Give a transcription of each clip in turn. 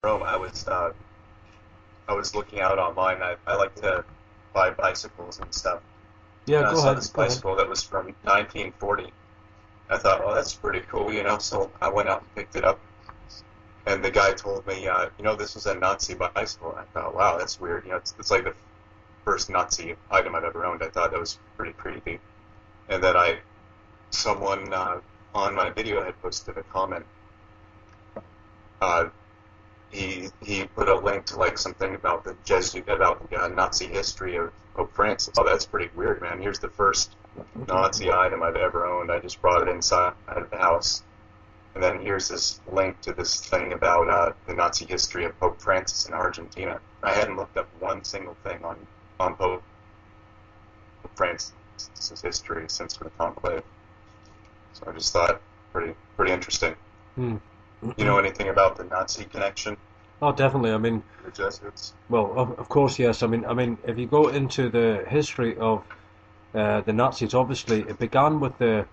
Rome, I was looking out online. I like to buy bicycles and stuff. Yeah, And I go saw ahead. this bicycle that was from 1940. I thought, oh, that's pretty cool, So I went out and picked it up, and the guy told me, this was a Nazi bicycle. And I thought, wow, that's weird. It's like the first Nazi item I've ever owned. I thought that was pretty creepy. And then someone on my video had posted a comment. He put a link to like something about the Nazi history of Pope Francis. Oh, that's pretty weird, man. Here's the first Nazi item I've ever owned. I just brought it inside of the house. And then here's this link to this thing about the Nazi history of Pope Francis in Argentina. I hadn't looked up one single thing on Pope Francis's history since the conclave. So I just thought pretty interesting. You know anything about the Nazi connection? Oh, definitely. I mean, the Jesuits. Well, of course, yes. I mean, if you go into the history of the Nazis, obviously it began with the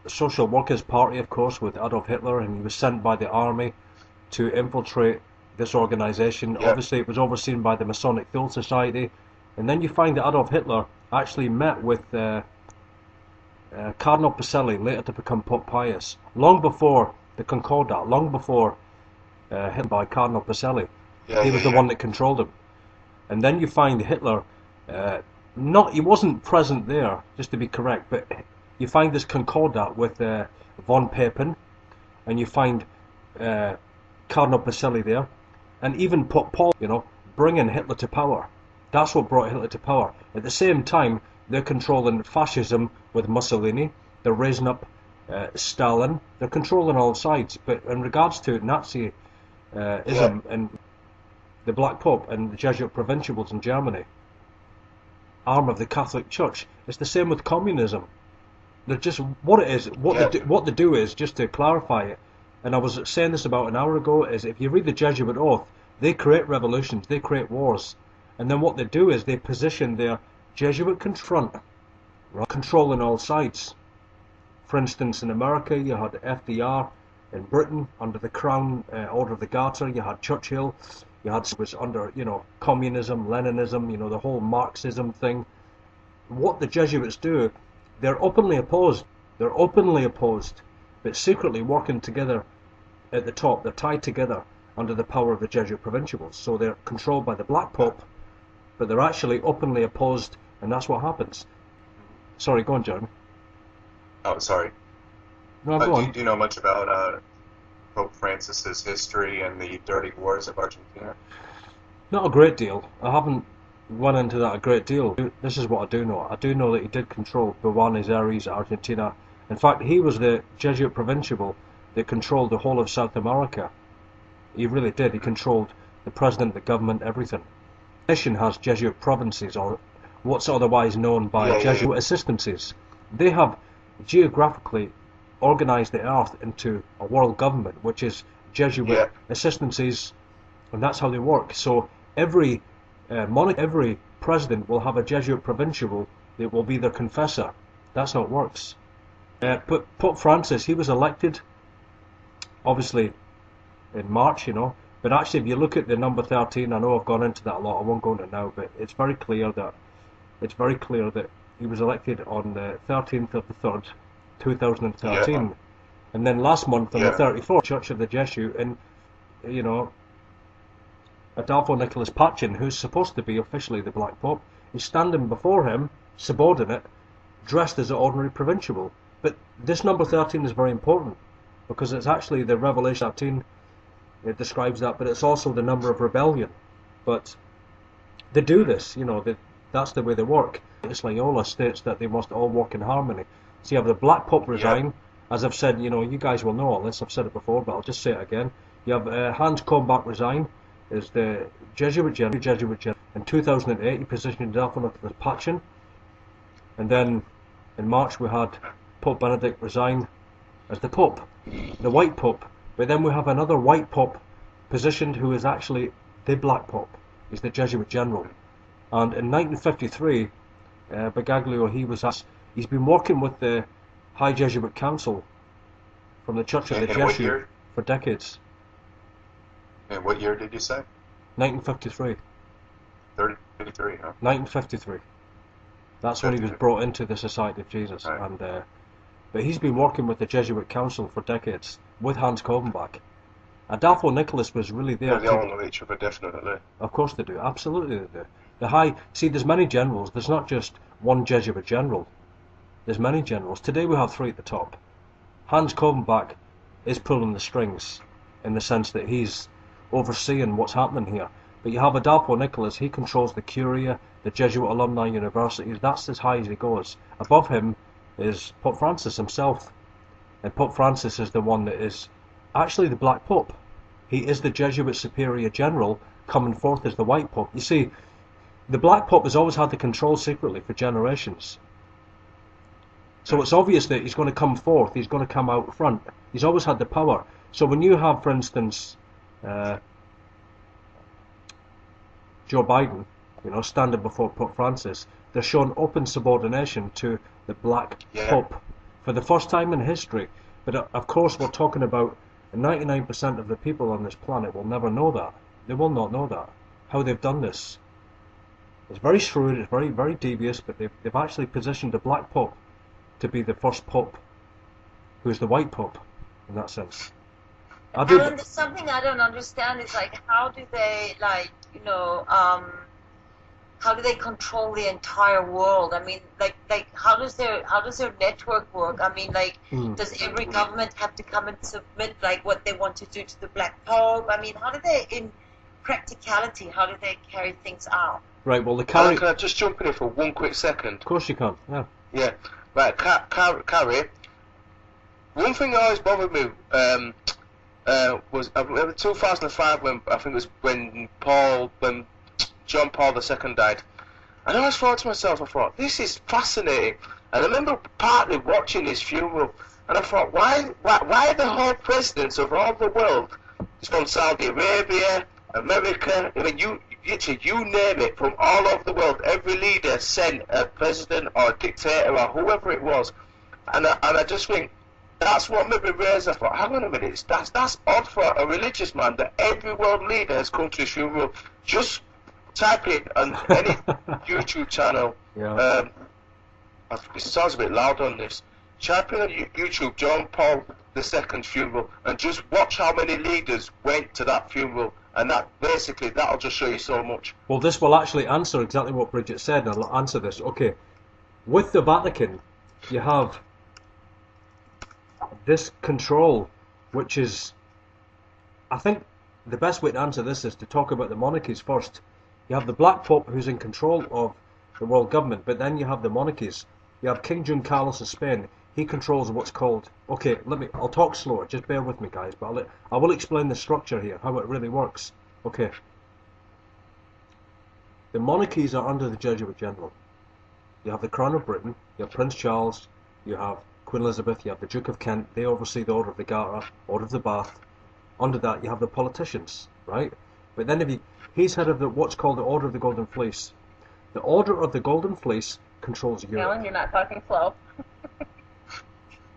Social Workers' Party, of course, with Adolf Hitler, and he was sent by the army to infiltrate this organization. Yeah. Obviously, it was overseen by the Masonic Field Society, and then you find that Adolf Hitler actually met with Cardinal Pacelli, later to become Pope Pius, long before the Concordat, long before Hitler by Cardinal Pacelli. He was the one that controlled him. And then you find Hitler, he wasn't present there, just to be correct, but you find this Concordat with von Papen, and you find Cardinal Pacelli there, and even Pope Paul, bringing Hitler to power. That's what brought Hitler to power. At the same time, they're controlling fascism with Mussolini, they're raising up Stalin, they're controlling all sides. But in regards to Nazism and the Black Pope and the Jesuit provincials in Germany, arm of the Catholic Church, it's the same with communism. They're just, what it is, what they do is, just to clarify it, and I was saying this about an hour ago, is if you read the Jesuit Oath, they create revolutions, they create wars, and then what they do is they position their Jesuit confront, controlling all sides. For instance, in America, you had FDR. In Britain, under the Crown Order of the Garter, you had Churchill. You had was under, communism, Leninism, the whole Marxism thing. What the Jesuits do, they're openly opposed. They're openly opposed, but secretly working together at the top. They're tied together under the power of the Jesuit provincials. So they're controlled by the Black Pope, but they're actually openly opposed, and that's what happens. Sorry, go on, Jeremy. Oh, sorry. No, go on. Do you know much about Pope Francis's history and the dirty wars of Argentina? Not a great deal. I haven't went into that a great deal. This is what I do know. I do know that he did control Buenos Aires, Argentina. In fact, he was the Jesuit provincial that controlled the whole of South America. He really did. He controlled the president, the government, everything. The nation has Jesuit provinces, or what's otherwise known by Jesuit assistances. They have geographically organized the earth into a world government, which is Jesuit assistances, and that's how they work. So every every president will have a Jesuit provincial that will be their confessor. That's how it works. But Pope Francis, he was elected, obviously, in March, but actually if you look at the number 13, I know I've gone into that a lot, I won't go into it now, but it's very clear that he was elected on the 13th of the 3rd, 2013, and then last month on the 34th, Church of the Jesuit, and Adolfo Nicholas Pachin, who's supposed to be officially the Black Pope, is standing before him, subordinate, dressed as an ordinary provincial. But this number 13 is very important, because it's actually the Revelation 13, it describes that, but it's also the number of rebellion. But they do this, that's the way they work. Loyola states that they must all work in harmony. So you have the Black Pope resign, as I've said, you guys will know all this, I've said it before, but I'll just say it again. You have Hans Kulmbach resign, is the Jesuit General. In 2008 he positioned himself under the Pachin, and then in March we had Pope Benedict resign as the Pope, the White Pope, but then we have another White Pope positioned who is actually the Black Pope. He's the Jesuit General. And in 1953, Bergoglio, he's been working with the High Jesuit Council from the Church of the Jesuit for decades. And what year did you say? 1953. 33, huh? 1953. That's when he was brought into the Society of Jesus. Right. And but he's been working with the Jesuit Council for decades, with Hans Kovenbach. Adolfo Nicholas was really there. Yeah, they all know each other, definitely. Of course they do, absolutely they do. There's many generals, there's not just one Jesuit general. There's many generals. Today we have three at the top. Hans Kovenbach is pulling the strings, in the sense that he's overseeing what's happening here. But you have Adolfo Nicholas, he controls the Curia, the Jesuit alumni universities, that's as high as he goes. Above him is Pope Francis himself. And Pope Francis is the one that is actually the Black Pope. He is the Jesuit Superior General coming forth as the White Pope. You see, the Black Pope has always had the control secretly for generations. So it's obvious that he's going to come forth, he's going to come out front. He's always had the power. So when you have, for instance, Joe Biden, standing before Pope Francis, they're showing open subordination to the Black Pope for the first time in history. But of course we're talking about 99% of the people on this planet will never know that. They will not know that. How they've done this. It's very shrewd, it's very, very devious, but they've actually positioned the Black Pope to be the first Pope, who's the White Pope, in that sense. And something I don't understand is, like, how do they, how do they control the entire world? I mean, like how does their network work? I mean, does every government have to come and submit what they want to do to the Black Pope? I mean, how do they, in practicality, how do they carry things out? Right. Well, Can I just jump in here for 1 quick second? Of course you can. Yeah. Yeah. Right. Carrie. One thing that always bothered me was 2005 when I think it was when John Paul II died. And I always thought to myself, this is fascinating. And I remember partly watching his funeral, and I thought, why the whole presidents of all the world, it's from Saudi Arabia, America, I mean, you name it, from all over the world, every leader sent a president or a dictator or whoever it was. And I just think, that's what made me realize. I thought, hang on a minute, that's odd for a religious man that every world leader has come to his funeral. Just type it on any YouTube channel. Yeah. It sounds a bit loud on this. Type in on YouTube John Paul II's funeral and just watch how many leaders went to that funeral, and that'll just show you so much. Well, this will actually answer exactly what Bridget said, and I'll answer this. Okay, with the Vatican, you have this control, which is, I think the best way to answer this is to talk about the monarchies first. You have the Black Pope, who's in control of the world government, but then you have the monarchies. You have King John Carlos of Spain. He controls what's called, I'll talk slower, just bear with me guys, but I will explain the structure here, how it really works. Okay. The monarchies are under the Jesuit General. You have the Crown of Britain, you have Prince Charles, you have Queen Elizabeth, you have the Duke of Kent, they oversee the Order of the Garter, Order of the Bath. Under that you have the politicians, right? But then he's head of what's called the Order of the Golden Fleece. The Order of the Golden Fleece controls Europe. Alan, you're not talking slow.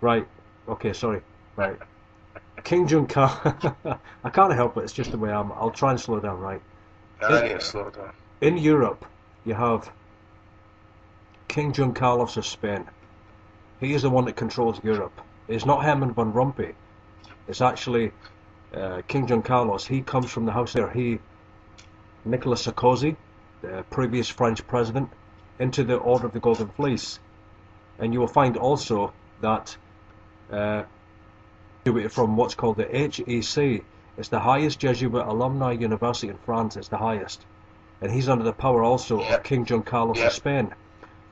Right. Okay, sorry. Right. King John I can't help it, it's just the way I am. I'll try and slow down, right? I need to slow down. In Europe, you have King John Carlos of Spain. He is the one that controls Europe. It's not Herman van Rompuy. It's actually King John Carlos. He comes from the house there. Nicolas Sarkozy, the previous French president, into the Order of the Golden Fleece. And you will find also that from what's called the HEC, it's the highest Jesuit alumni university in France. It's the highest. And he's under the power also of King John Carlos of Spain.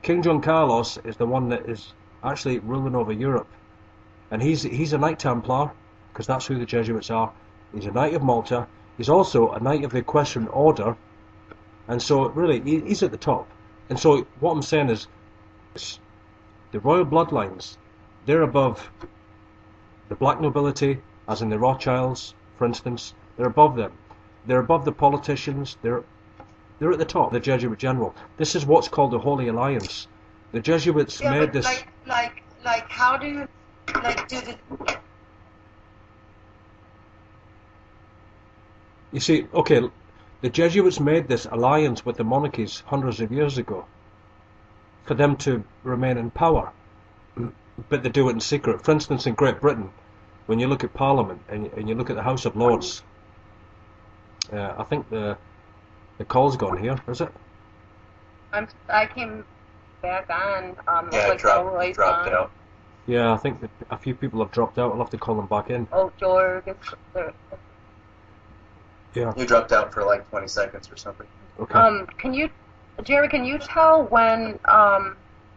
King John Carlos is the one that is actually ruling over Europe. And he's a Knight Templar, because that's who the Jesuits are. He's a Knight of Malta. He's also a Knight of the Equestrian Order. And so really, he's at the top. And so what I'm saying is, the royal bloodlines, they're above the black nobility, as in the Rothschilds, for instance. They're above them. They're above the politicians. They're at the top, the Jesuit General. This is what's called the Holy Alliance. The Jesuits made this... How do you, do the... You see, okay, the Jesuits made this alliance with the monarchies hundreds of years ago for them to remain in power, but they do it in secret. For instance, in Great Britain, when you look at Parliament and you look at the House of Lords, I think the call's gone here, is it? I came back on. Yeah, like dropped out. Yeah, I think that a few people have dropped out. I'll have to call them back in. Oh, George is there. Yeah. You dropped out for like 20 seconds or something. Okay. Jerry, can you tell when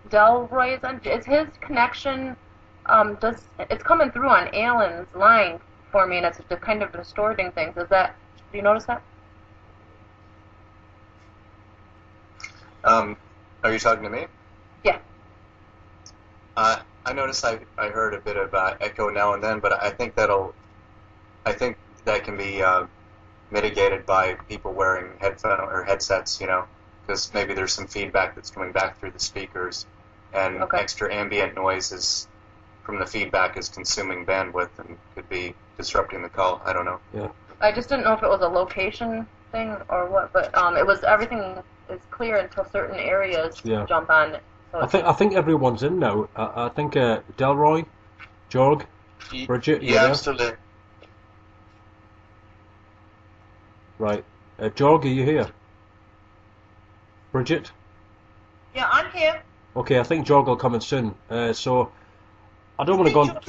Delroy is his connection? It's coming through on Alan's line for me, and it's just kind of distorting things. Do you notice that? Are you talking to me? Yeah. I noticed I heard a bit of echo now and then, but I think that can be mitigated by people wearing headsets, because maybe there's some feedback that's coming back through the speakers, and extra ambient noises from the feedback is consuming bandwidth and could be disrupting the call. I don't know. Yeah. I just didn't know if it was a location thing or what, but it was everything is clear until certain areas jump on. So I think everyone's in now. I think Delroy, Jorg, Bridget, yeah, I'm still there. Right. Jorg, are you here? Bridget? Yeah, I'm here. Okay, I think Jorg will come in soon. So I don't want to go on.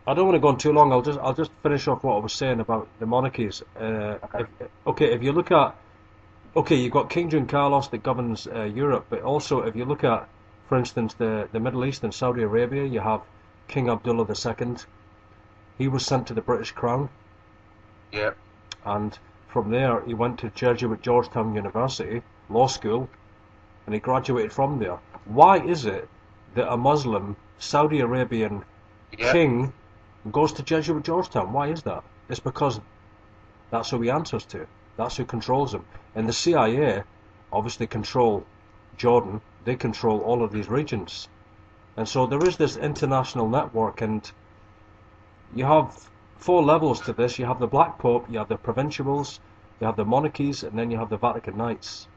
I don't want to go on too long. I'll just finish off what I was saying about the monarchies. If you look at, you've got King John Carlos that governs Europe, but also if you look at, for instance, the Middle East and Saudi Arabia, you have King Abdullah II. He was sent to the British Crown. Yeah. And from there, he went to Jesuit Georgetown University Law School, and he graduated from there. Why is it that a Muslim Saudi Arabian king goes to Jesuit Georgetown? Why is that? It's because that's who he answers to. That's who controls him. And the CIA obviously control Jordan. They control all of these regions. And so there is this international network, and you have 4 levels to this. You have the Black Pope, you have the provincials, you have the monarchies, and then you have the Vatican Knights.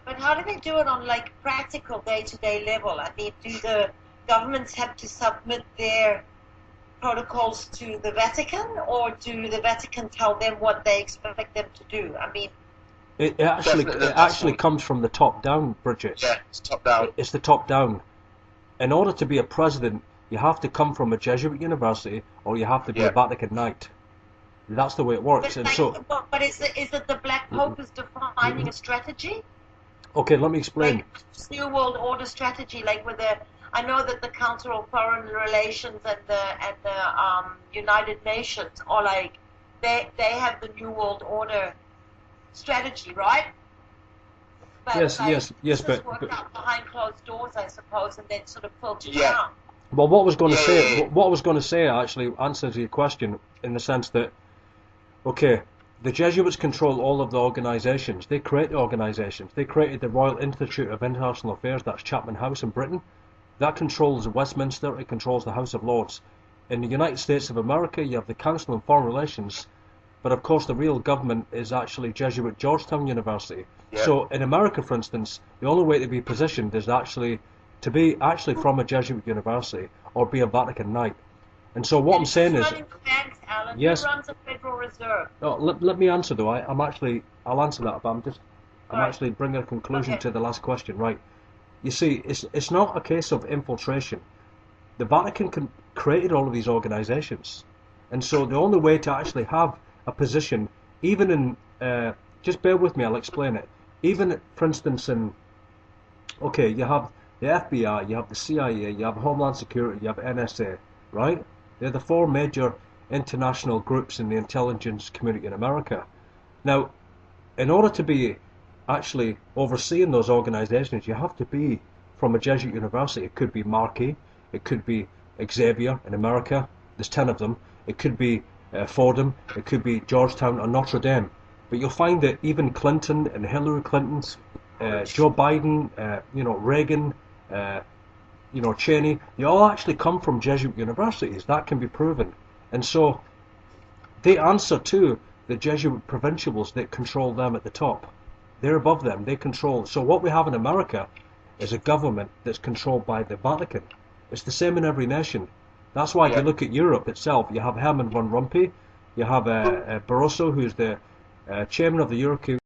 But how do they do it on like practical day-to-day level? I mean, do the governments have to submit their protocols to the Vatican, or do the Vatican tell them what they expect them to do? I mean, it actually comes from the top down, Bridget. Yeah, it's top down. It's the top down. In order to be a president, you have to come from a Jesuit university, or you have to be a Vatican Knight. That's the way it works. But is it the Black Pope is defining a strategy? Okay, let me explain. Like New World Order strategy, like with I know that the Council of Foreign Relations and the United Nations are like they have the New World Order strategy, right? But yes, but worked out behind closed doors, I suppose, and then sort of filtered down. Well, what I was going to say actually answers your question in the sense that, the Jesuits control all of the organisations. They create the organisations. They created the Royal Institute of International Affairs, that's Chatham House in Britain. That controls Westminster, it controls the House of Lords. In the United States of America, you have the Council on Foreign Relations, but of course the real government is actually Jesuit Georgetown University. Yeah. So in America, for instance, the only way to be positioned is actually to be from a Jesuit university or be a Vatican Knight. And so what I'm saying is, banks, Alan. Yes. Who runs the Federal Reserve? Oh, let me answer though. I'll answer that, but I'm actually bringing a conclusion to the last question. Right? You see, it's not a case of infiltration. The Vatican created all of these organisations, and so the only way to actually have a position, even in, just bear with me, I'll explain it. Even, for instance, you have the FBI, you have the CIA, you have Homeland Security, you have NSA, right? They're the 4 major international groups in the intelligence community in America. Now, in order to be actually overseeing those organisations, you have to be from a Jesuit university. It could be Marquis, it could be Xavier in America, there's 10 of them, it could be Fordham, it could be Georgetown or Notre Dame. But you'll find that even Clinton and Hillary Clinton's, Joe Biden, Reagan, Cheney, they all actually come from Jesuit universities. That can be proven. And so they answer to the Jesuit provincials that control them at the top. They're above them. They control. So what we have in America is a government that's controlled by the Vatican. It's the same in every nation. That's why if you look at Europe itself, you have Herman van Rompuy, you have Barroso, who's the chairman of the European